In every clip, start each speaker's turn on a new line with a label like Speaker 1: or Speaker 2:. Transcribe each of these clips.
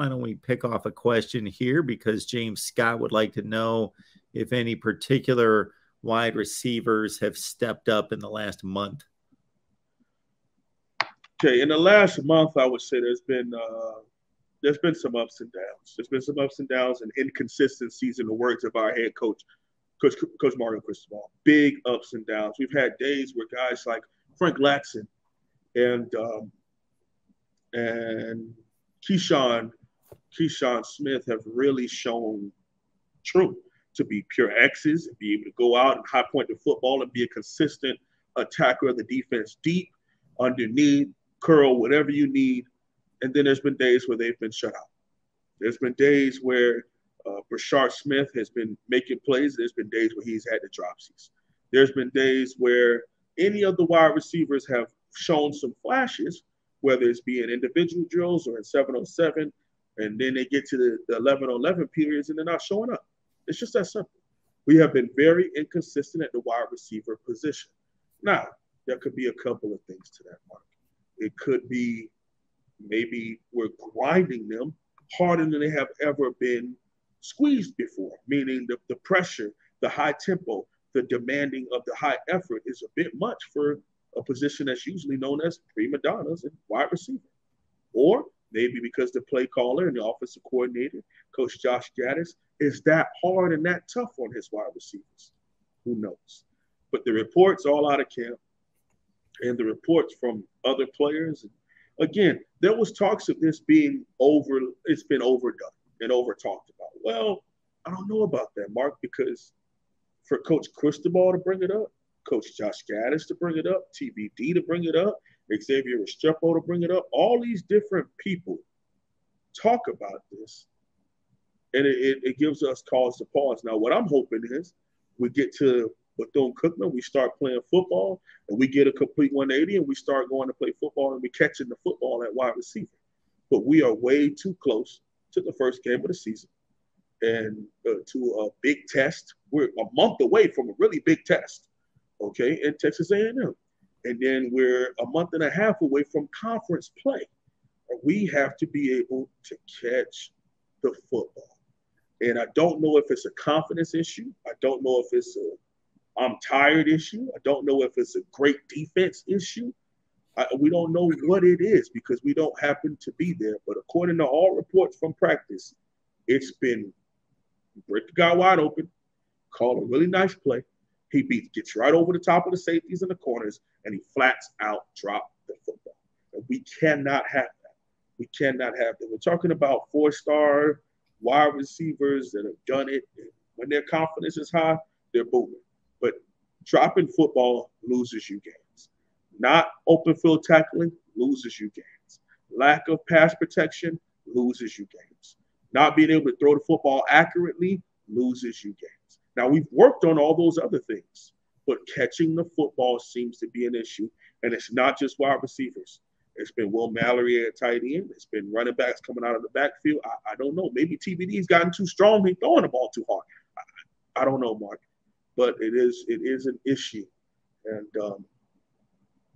Speaker 1: why don't we pick off a question here, because James Scott would like to know if any particular wide receivers have stepped up in the last month.
Speaker 2: Okay, in the last month, I would say there's been some ups and downs. There's been some ups and downs and inconsistencies in the words of our head coach, Coach MarkRogersTV. Big ups and downs. We've had days where guys like Frank Latson and Keyshawn Smith have really shown true to be pure X's and be able to go out and high point the football and be a consistent attacker of the defense, deep, underneath, curl, whatever you need. And then there's been days where they've been shut out. There's been days where Brashard Smith has been making plays. There's been days where he's had the dropsies. There's been days where any of the wide receivers have shown some flashes, whether it's being individual drills or in 7-on-7, and then they get to the 11-on-11 periods and they're not showing up. It's just that simple. We have been very inconsistent at the wide receiver position. Now, there could be a couple of things to that, Mark. It could be maybe we're grinding them harder than they have ever been squeezed before, meaning the pressure, the high tempo, the demanding of the high effort is a bit much for a position that's usually known as prima donnas and wide receiver. Or maybe because the play caller and the offensive coordinator, Coach Josh Gaddis, is that hard and that tough on his wide receivers. Who knows? But the reports all out of camp and the reports from other players, again, there was talks of this being over. It's been overdone and over talked about. Well, I don't know about that, Mark, because for Coach Cristobal to bring it up, Coach Josh Gaddis to bring it up, TBD to bring it up, Xavier Restrepo to bring it up, all these different people talk about this, and it gives us cause to pause. Now, what I'm hoping is we get to Bethune-Cookman, we start playing football, and we get a complete 180, and we start going to play football, and we catching the football at wide receiver. But we are way too close to the first game of the season and to a big test. We're a month away from a really big test, okay, in Texas A&M. And then we're a month and a half away from conference play. We have to be able to catch the football. And I don't know if it's a confidence issue. I don't know if it's a I'm tired issue. I don't know if it's a great defense issue. We don't know what it is because we don't happen to be there. But according to all reports from practice, it's been break the guy wide open, call a really nice play. He gets right over the top of the safeties and the corners, and he flats out drop the football. And we cannot have that. We cannot have that. We're talking about 4-star wide receivers that have done it. And when their confidence is high, they're booming. But dropping football loses you games. Not open field tackling loses you games. Lack of pass protection loses you games. Not being able to throw the football accurately loses you games. Now, we've worked on all those other things, but catching the football seems to be an issue. And it's not just wide receivers. It's been Will Mallory at tight end. It's been running backs coming out of the backfield. I don't know. Maybe TBD's gotten too strong. He's throwing the ball too hard. I don't know, Mark. But it is an issue. And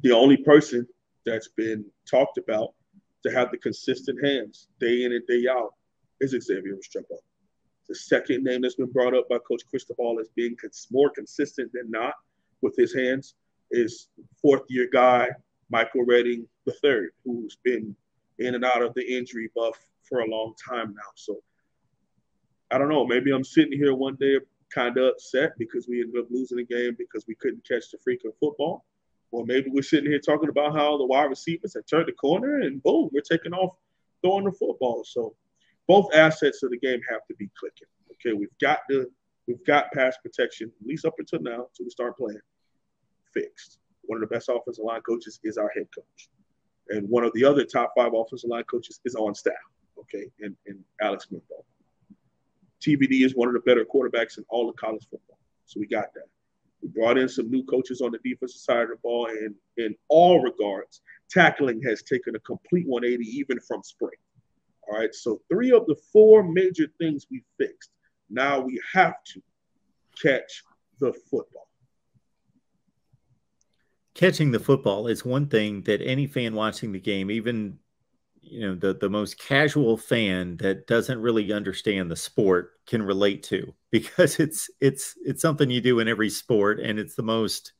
Speaker 2: the only person that's been talked about to have the consistent hands day in and day out is Xavier Restrepo. The second name that's been brought up by Coach Cristobal as being more consistent than not with his hands is fourth-year guy Michael Redding III, who's been in and out of the injury buff for a long time now. So I don't know. Maybe I'm sitting here one day kind of upset because we ended up losing the game because we couldn't catch the freaking football. Or maybe we're sitting here talking about how the wide receivers have turned the corner and boom, we're taking off throwing the football. So both assets of the game have to be clicking. Okay, we've got pass protection, at least up until now, until we start playing, fixed. One of the best offensive line coaches is our head coach. And one of the other top 5 offensive line coaches is on staff, okay, in Alex Smith. TBD is one of the better quarterbacks in all of college football. So we got that. We brought in some new coaches on the defensive side of the ball, and in all regards, tackling has taken a complete 180 even from spring. All right, so 3 of the 4 major things we fixed. Now we have to catch the football.
Speaker 1: Catching the football is one thing that any fan watching the game, even the most casual fan that doesn't really understand the sport can relate to, because it's something you do in every sport, and it's the most,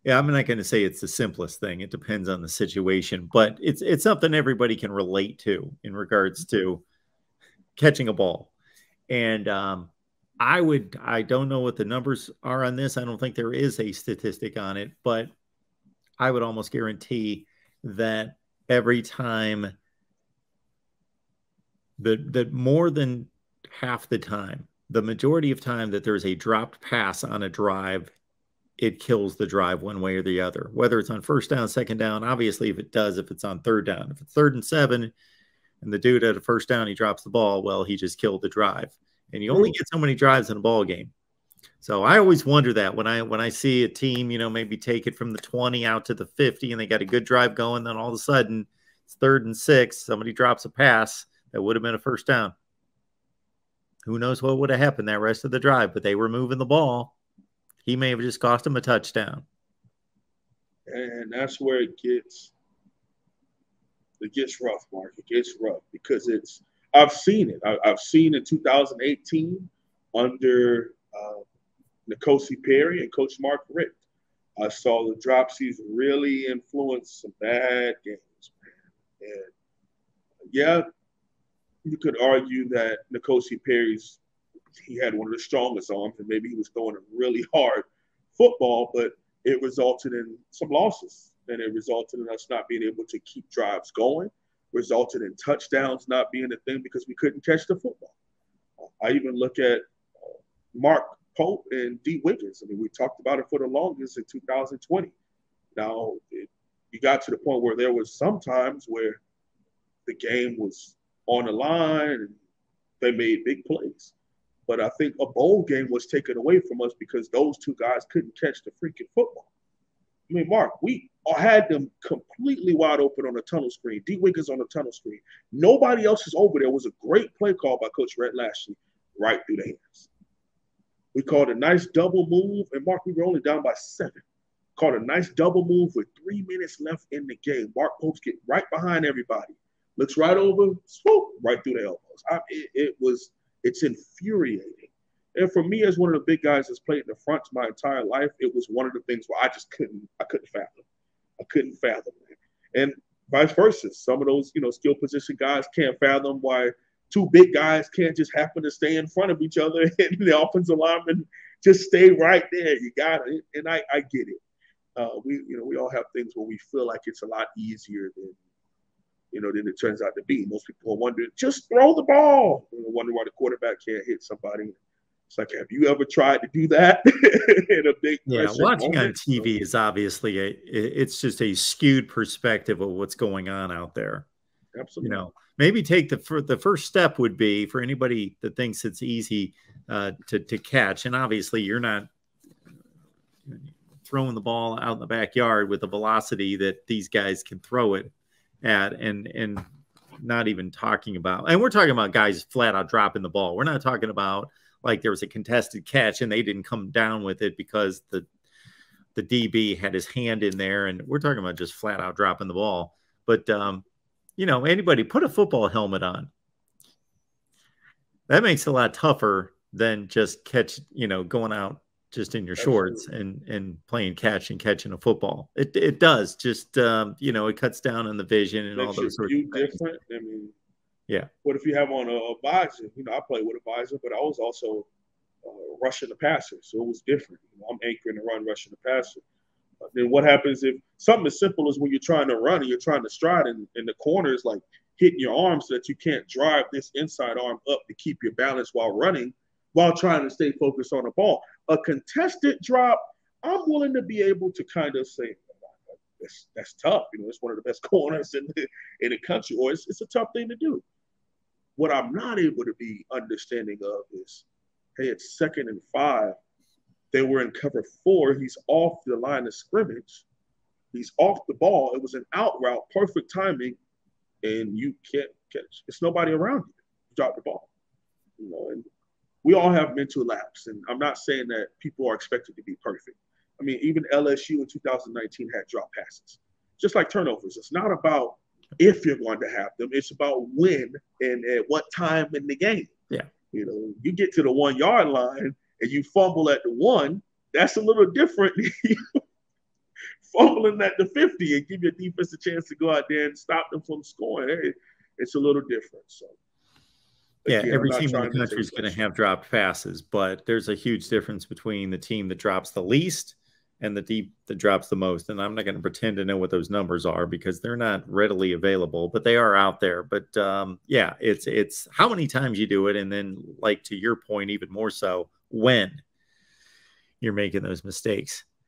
Speaker 1: yeah, I'm not going to say it's the simplest thing. It depends on the situation, but it's something everybody can relate to in regards to catching a ball. And I don't know what the numbers are on this. I don't think there is a statistic on it, but I would almost guarantee that every time, that more than half the time, the majority of time that there's a dropped pass on a drive, it kills the drive one way or the other. Whether it's on first down, second down, obviously if it does, if it's on third down. If it's 3rd and 7 and the dude at a first down, he drops the ball, well, he just killed the drive. And you only get so many drives in a ball game. So I always wonder that when I see a team, maybe take it from the 20 out to the 50 and they got a good drive going, then all of a sudden it's 3rd and 6, somebody drops a pass that would have been a first down. Who knows what would have happened that rest of the drive, but they were moving the ball. He may have just cost him a touchdown.
Speaker 2: And that's where it gets rough, Mark. It gets rough because I've seen it. I've seen in 2018 under N'Kosi Perry and Coach Mark Richt. I saw the dropsies really influence some bad games, man. And yeah, you could argue that N'Kosi Perry's, he had one of the strongest arms, and maybe he was throwing a really hard football, but it resulted in some losses, and it resulted in us not being able to keep drives going, resulted in touchdowns not being a thing because we couldn't catch the football. I even look at Mark Pope and D. Wiggins. I mean, we talked about it for the longest in 2020. Now, you got to the point where there was some times where the game was on the line and they made big plays. But I think a bowl game was taken away from us because those two guys couldn't catch the freaking football. I mean, Mark, we had them completely wide open on the tunnel screen. D. Wiggins on the tunnel screen. Nobody else is over there. It was a great play call by Coach Rhett Lashley right through the hands. We called a nice double move, and Mark, we were only down by 7. Called a nice double move with 3 minutes left in the game. Mark Pope's get right behind everybody. Looks right over, swoop, right through the elbows. It's infuriating. And for me, as one of the big guys that's played in the front my entire life, it was one of the things where I couldn't fathom. I couldn't fathom it. And vice versa. Some of those, skill position guys can't fathom why 2 big guys can't just happen to stay in front of each other and the offensive lineman just stay right there. You got it. And I get it. We all have things where we feel like it's a lot easier than it turns out to be. Most people are wondering, just throw the ball. Wonder why the quarterback can't hit somebody. It's like, have you ever tried to do that in a big
Speaker 1: watching
Speaker 2: moment?
Speaker 1: On TV is obviously it's just a skewed perspective of what's going on out there.
Speaker 2: Absolutely.
Speaker 1: Maybe take the first step would be for anybody that thinks it's easy to catch, and obviously you're not throwing the ball out in the backyard with the velocity that these guys can throw it at, and not even talking about, and we're talking about guys flat out dropping the ball. We're not talking about like there was a contested catch and they didn't come down with it because the DB had his hand in there, and we're talking about just flat out dropping the ball. But anybody put a football helmet on. That makes it a lot tougher than just going out just in your shorts and playing catch and catching a football. It does just, it cuts down on the vision and all those sorts of things.
Speaker 2: Different. I mean,
Speaker 1: yeah.
Speaker 2: What if you have on a visor? I played with a visor, but I was also rushing the passer, so it was different. I'm anchoring the run, rushing the passer. Then what happens if something as simple as when you're trying to run and you're trying to stride and the corner is like hitting your arm so that you can't drive this inside arm up to keep your balance while running, while trying to stay focused on the ball. A contested drop, I'm willing to be able to kind of say, that's tough. It's one of the best corners in the country, or it's a tough thing to do. What I'm not able to be understanding of is, hey, it's 2nd and 5. They were in cover 4. He's off the line of scrimmage. He's off the ball. It was an out route, perfect timing, and you can't catch. It's nobody around you. You drop the ball. And we all have mental lapse, and I'm not saying that people are expected to be perfect. I mean, even LSU in 2019 had drop passes, just like turnovers. It's not about if you're going to have them. It's about when and at what time in the game.
Speaker 1: Yeah.
Speaker 2: You know, you get to the 1 yard line and you fumble at the 1, that's a little different fumbling at the 50 and give your defense a chance to go out there and stop them from scoring. It's a little different. So,
Speaker 1: yeah,
Speaker 2: again,
Speaker 1: every team in the country is going to have dropped passes, but there's a huge difference between the team that drops the least and the deep that drops the most. And I'm not going to pretend to know what those numbers are because they're not readily available, but they are out there. But yeah, it's how many times you do it. And then, like, to your point, even more so when you're making those mistakes.